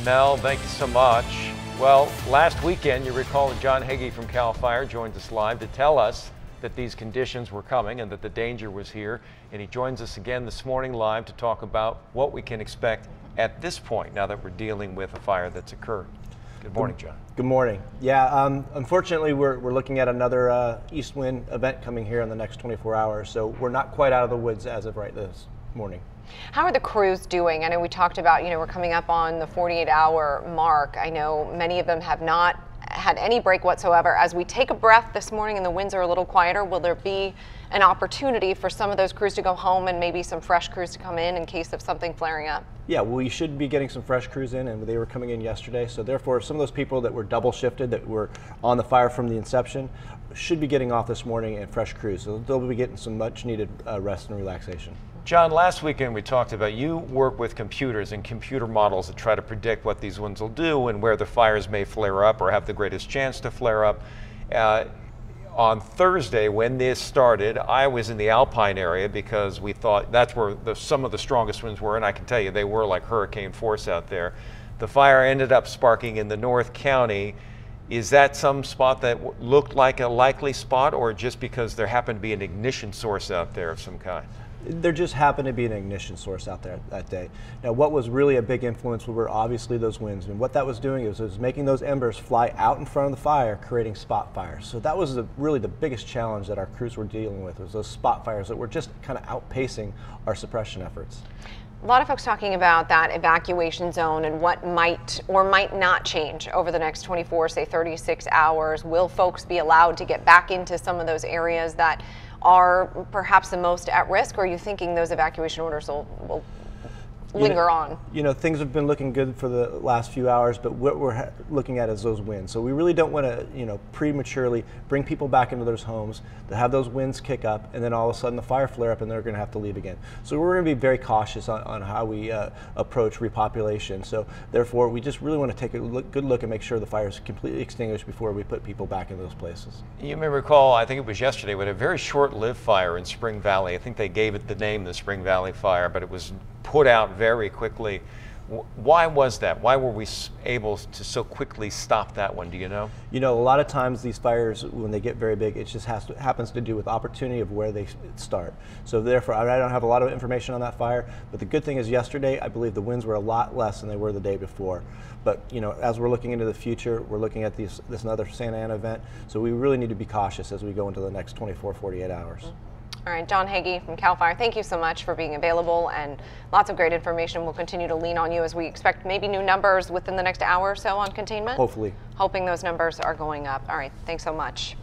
Mel, thank you so much. Well, last weekend, you recall that Jon Heggie from CAL FIRE joined us live to tell us that these conditions were coming and that the danger was here. And he joins us again this morning live to talk about what we can expect at this point, now that we're dealing with a fire that's occurred. Good morning, Jon. Good morning. Yeah, unfortunately, we're looking at another east wind event coming here in the next 24 hours. So we're not quite out of the woods as of right this morning. How are the crews doing? I know we talked about, we're coming up on the 48-hour mark. I know many of them have not had any break whatsoever. As we take a breath this morning and the winds are a little quieter, will there be an opportunity for some of those crews to go home and maybe some fresh crews to come in case of something flaring up? Yeah, well, we should be getting some fresh crews in, and they were coming in yesterday. So therefore, some of those people that were double shifted, that were on the fire from the inception, should be getting off this morning and fresh crews. So they'll be getting some much needed rest and relaxation. Jon, last weekend we talked about you work with computers and computer models that try to predict what these winds will do and where the fires may flare up or have the greatest chance to flare up. On Thursday, when this started, I was in the Alpine area because we thought that's where some of the strongest winds were, and I can tell you they were like hurricane force out there. The fire ended up sparking in the North County. Is that some spot that looked like a likely spot, or just because there happened to be an ignition source out there of some kind? There just happened to be an ignition source out there that day. Now, what was really a big influence were obviously those winds, and what that was doing is it was making those embers fly out in front of the fire, creating spot fires. So that was really the biggest challenge that our crews were dealing with, was those spot fires that were just kind of outpacing our suppression efforts. A lot of folks talking about that evacuation zone and what might or might not change over the next 24, say 36 hours. Will folks be allowed to get back into some of those areas that are perhaps the most at risk, or are you thinking those evacuation orders will linger on? Things have been looking good for the last few hours, but what we're looking at is those winds. So we really don't want to, prematurely bring people back into those homes to have those winds kick up, and then all of a sudden the fire flare up and they're going to have to leave again. So we're going to be very cautious on how we approach repopulation. So therefore, we just really want to take a good look and make sure the fire is completely extinguished before we put people back in those places. You may recall, I think it was yesterday, we had a very short-lived fire in Spring Valley. I think they gave it the name the Spring Valley Fire, but it was put out very quickly. Why was that? Why were we able to so quickly stop that one? Do you know? A lot of times these fires, when they get very big, it just happens to do with opportunity of where they start. So therefore, I don't have a lot of information on that fire, but the good thing is yesterday, I believe the winds were a lot less than they were the day before. But as we're looking into the future, we're looking at this another Santa Ana event, so we really need to be cautious as we go into the next 24, 48 hours. All right, Jon Heggie from CAL FIRE, thank you so much for being available, and lots of great information. We'll continue to lean on you as we expect maybe new numbers within the next hour or so on containment. Hopefully. Hoping those numbers are going up. All right, thanks so much.